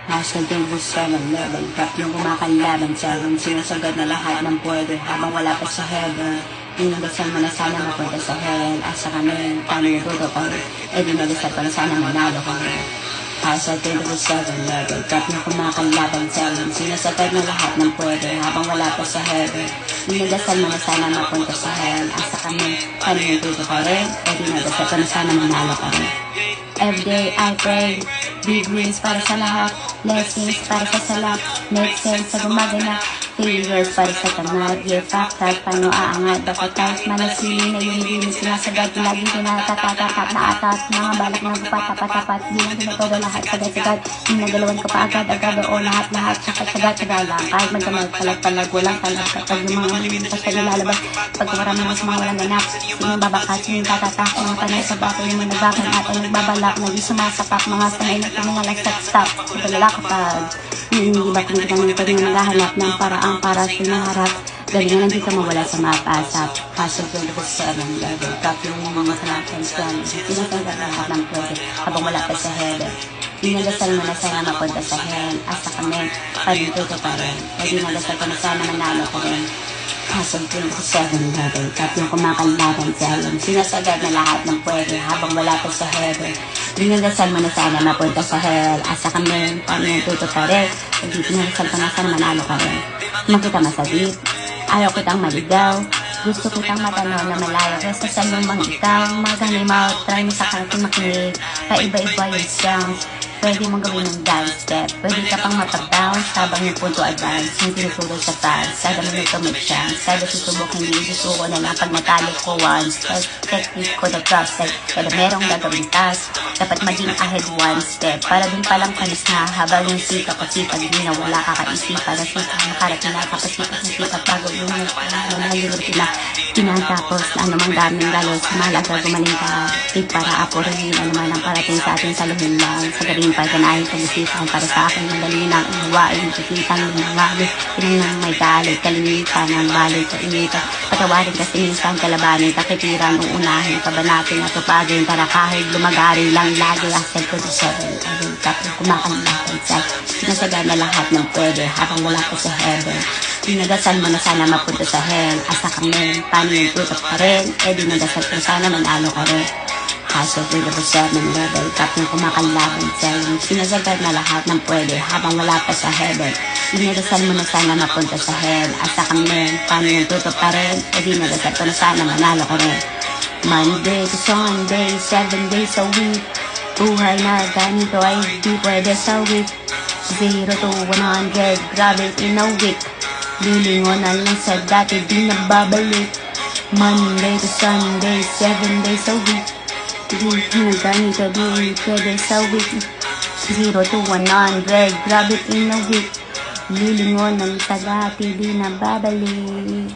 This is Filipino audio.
Hashtag 27 level cap yung kumakalaban sa room. Sinasagad na lahat ng pwede habang wala pa sa heaven. Dinadasal mo na sana mapunta sa hell. Asa kami, paano yung tuto pa rin? Dinadasal ko na sana manalo kami. Hashtag 27 level cap yung kumakalaban sa room. Sinasagad na lahat ng pwede habang wala pa sa heaven. Dinadasal mo na sana mapunta sa hell. Asa kami, paano yung tuto pa rin? Dinadasal ko na sana manalo kami. Everyday I pray, big wins para sa lahat, blessings para sa salap, make sense sa gumaganap, failures para sa tamad, yeah factors, paano aangat, dapat times manasili na yung hindi sinasagad, laging tinatatatap na atat, mga balak na gupat-tapat-tapat, di lang pinatodo lahat, sagad-sagad, hinagalawan ko pa agad-agad, o lahat-lahat, sagad-sagad lang, kahit magdamag, talag-talag, walang talag, kapag yung mga manilintas na ilalabas, pag kumarami mo sa mga walang ganap, sinong babakat, sinong tatatak, mga panay sa bato, yung mga nagbakan at ang nagbabalak, naging sumasapak, mga sanay na tumingalas at stop, ipalala kapag hindi ba kung kita nito yung naghahanap ng paraang para sa inaharap, galing na dito mawala sa mapasap, pasok yung 27 level, cap yung mga sanapan saan, sinasagad lahat ng pwede, habang wala pa sa heaven. Dinadasal mo na sana mapunta sa hell, asa kami, panintuto pa rin, dinadasal ko na sana manalo ka rin. Hasog 27 level, cap yung kumakalaban sa heaven, sinasagad na lahat ng pwede habang wala pa sa heaven. Dinadasal mo na sana mapunta sa hell, asa kami, panintuto pa rin, dinadasal ko na sana manalo ka rin. Makita masabit, ayaw kitang maligaw, gusto kitang matanaw na malayo kesa sa lumang ikaw, maganimaw, try mo sa karating makinig, paiba-iba yung sounds. Pwede mong gawin ng dance step, pwede ka pang matag-down habang yung punto advance, yung tinuturo sa fans, kada minuto may chance, kada susubok hindi susuko na lang pag natalo ko once, technique ko na trusted, kada merong gagawin task, dapat maging ahead one step, para dun palang panis na habang yung sika ko sipag, hindi na wala kakaisipan, na sika makarating na kapasipat ng sika bago yung nalilurti na tinatapos na anumang daming galos, malaga gumaling ka, para apurin, anuman ang parating sa atin sa luhin lang, sa galing pagkanahin pag-isipan para sa akin madali ng inuwain nakikitang lumawabi pinang may galit kalimitan ng balik kainitan patawarin kasi minsan kalabanin kakitiran uunahin kabanatin at tupagin para kahit lumagari lang lagi asal ko sa 7 ayun kapag kumakalimutan sa sinasaga na lahat ng pwede habang wala ko sa heaven dinadasal mo na sana mapunta sa hell asa kami paano yung tutok pa rin dinadasal ko sana manalo ka rin. Hashtag 27 level, cap yung kumakalaban sa yung sinasagad na lahat ng pwede habang wala pa sa heaven. Dinadasal mo na sana mapunta sa hell, asa kami, paano yung tuto pa rin, dinadasal ko na sana manalo ko rin. Monday to Sunday, 7 days a week, buhay na ganito ay di pwede sa week. 0 to 100, grabe in a week, lilingon na lang sa dati di nababalik. Monday to Sunday, 7 days a week, ganito di pwede sa week 0 to 100 grab it in a week lilingon ng sa dati di nababalik